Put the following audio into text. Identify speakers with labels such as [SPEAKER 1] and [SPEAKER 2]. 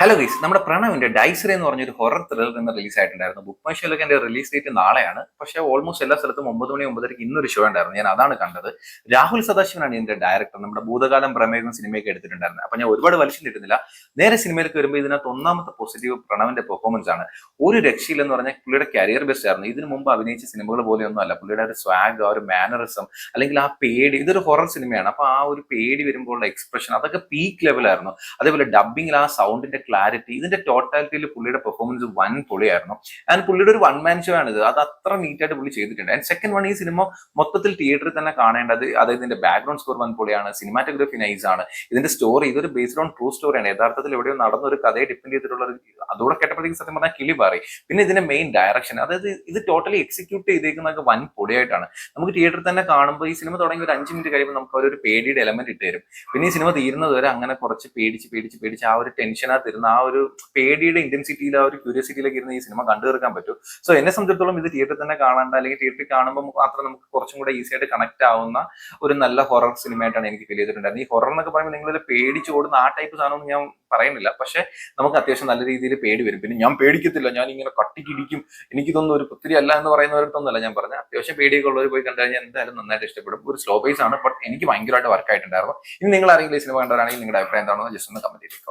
[SPEAKER 1] Hello guys, നമ്മുടെ പ്രണവിന്റെ ഡൈസറി എന്ന് പറഞ്ഞൊരു ഹൊറർ ത്രില്ലർ എന്ന് റിലീസ് ആയിട്ടുണ്ടായിരുന്നു. ബുക്ക് മൈ ഷോയിലൊക്കെ എന്റെ റിലീസ് ഡേറ്റ് നാളെയാണ്. പക്ഷേ ഓൾമോസ്റ്റ് എല്ലാ സ്ഥലത്തും 9 മണി 9:30 ഇന്നൊരു ഷോ ഉണ്ടായിരുന്നു. ഞാൻ അതാണ് കണ്ടത്. രാഹുൽ സദാശിവനാണ് ഇതിന്റെ ഡയറക്ടർ. നമ്മുടെ ഭൂതകാലം പ്രമേയം സിനിമയൊക്കെ എടുത്തിട്ടുണ്ടായിരുന്നത്. അപ്പൊ ഞാൻ ഒരുപാട് വലിച്ചു നീട്ടുന്നില്ല. നേരെ സിനിമയിലേക്ക് വരുമ്പോൾ ഇതിനകത്ത് ഒന്നാമത്തെ പോസിറ്റീവ് പ്രണവിന്റെ പെർഫോമൻസ് ആണ്. ഒരു രക്ഷയില്ലെന്ന് പറഞ്ഞാൽ പുള്ളിയുടെ കരിയർ ബെസ്റ്റ് ആയിരുന്നു. ഇതിനു മുമ്പ് അഭിനയിച്ച സിനിമകൾ പോലെയൊന്നും അല്ല. പുള്ളിയുടെ ഒരു സ്വാഗ്, ആ ഒരു മാനറിസം, അല്ലെങ്കിൽ ആ പേടി, ഇതൊരു ഹൊറർ സിനിമയാണ്. അപ്പൊ ആ ഒരു പേടി വരുമ്പോഴുള്ള എക്സ്പ്രഷൻ അതൊക്കെ പീക്ക് ലെവലായിരുന്നു. അതേപോലെ ഡബിങ്ങിൽ ആ സൗണ്ടിന്റെ ക്ലാരിറ്റി, ഇതിന്റെ ടോട്ടാലിറ്റിയിൽ പുള്ളിയുടെ പെർഫോമൻസ് വൻ പൊളിയായിരുന്നു. ആൻഡ് പുള്ളിയുടെ ഒരു വൺ മാൻ ഷോ ആണിത്. അത് അത്ര നീറ്റായിട്ട് പുള്ളി ചെയ്തിട്ടുണ്ട്. ആൻഡ് സെക്കൻഡ് വൺ, ഈ സിനിമ മൊത്തത്തിൽ തിയേറ്ററിൽ തന്നെ കാണേണ്ടത്. അതായത് ഇതിന്റെ ബാക്ക്ഗ്രൗണ്ട് സ്കോർ വൻ പൊളിയാണ്, സിനിമാറ്റോഗ്രഫി നൈസ് ആണ്, ഇതിന്റെ സ്റ്റോറി ഇതൊരു ബേസ്ഡ് ഓൺ ട്രൂ സ്റ്റോറിയാണ്. യഥാർത്ഥത്തിൽ എവിടെയോ നടന്ന ഒരു കഥയെ ഡിപ്പെൻഡ് ചെയ്തിട്ടുള്ള അതോടെ കേട്ടപ്പോഴത്തേക്ക് സത്യം പറഞ്ഞാൽ കിളി പാറി. പിന്നെ ഇതിന്റെ മെയിൻ ഡയറക്ഷൻ, അതായത് ഇത് ടോട്ടലി എക്സിക്യൂട്ട് ചെയ്തേക്കുന്നതൊക്കെ വൻ പൊളിയായിട്ടാണ്. നമുക്ക് തിയേറ്ററിൽ തന്നെ കാണുമ്പോൾ ഈ സിനിമ തുടങ്ങി ഒരു 5 മിനിറ്റ് കഴിയുമ്പോൾ നമുക്ക് ഒരു പേടിയുടെ എലമെന്റ് ഇട്ട് തരും. പിന്നെ ഈ സിനിമ തീരുന്നത് വരെ അങ്ങനെ കുറച്ച് പേടിച്ച് പേടിച്ച് പേടിച്ച് ആ ഒരു ടെൻഷനകത്ത് ഇരുന്ന് ആ ഒരു പേടിയുടെ ഇന്റൻസിറ്റിയിൽ, ആ ഒരു ക്യൂരിയോസിറ്റിയിലേക്ക് ഇരുന്ന് ഈ സിനിമ കണ്ടു തീർക്കാൻ പറ്റും. സോ എന്നെ സംബന്ധിച്ചിടത്തോളം ഇത് തിയേറ്ററിൽ തന്നെ കാണേണ്ട, അല്ലെങ്കിൽ തിയേറ്ററിൽ കാണുമ്പോൾ മാത്രം നമുക്ക് കുറച്ചും കൂടെ ഈസി ആയിട്ട് കണക്ട് ആവുന്ന ഒരു നല്ല ഹൊറർ സിനിമയായിട്ടാണ് എനിക്ക് ഫീൽ ചെയ്തിട്ടുണ്ടായിരുന്നത്. ഈ ഹൊറർ എന്നൊക്കെ പറയുമ്പോൾ നിങ്ങൾ പേടിച്ച് ഓടുന്ന ആ ടൈപ്പ് സാധനം ഞാൻ പറയുന്നില്ല. പക്ഷെ നമുക്ക് അത്യാവശ്യം നല്ല രീതിയിൽ പേടി വരും. പിന്നെ ഞാൻ പേടിക്കത്തില്ല, ഞാൻ ഇങ്ങനെ കട്ടിക്കിടിക്കും, എനിക്കിതൊന്നും ഒരു പുത്തിരി അല്ല എന്ന് പറയുന്നവരടുത്തൊന്നുമല്ല ഞാൻ പറഞ്ഞത്. അത്യാവശ്യം പേടിയൊക്കെ ഉള്ളവർ പോയി കണ്ടു കഴിഞ്ഞാൽ എന്തായാലും നന്നായിട്ട് ഇഷ്ടപ്പെടും. ഒരു സ്ലോ ബേസ് ആണ്, ബട്ട് എനിക്ക് ഭയങ്കരമായിട്ട് വർക്ക് ആയിട്ടുണ്ടായിരുന്നു. ഇനി നിങ്ങൾ ആരെങ്കിലും ഈ സിനിമ കണ്ടവരാണെങ്കിൽ നിങ്ങളുടെ അഭിപ്രായം എന്താണെന്ന് ജസ്റ്റ് ഒന്ന് കമന്റ് ചെയ്തേക്കാം.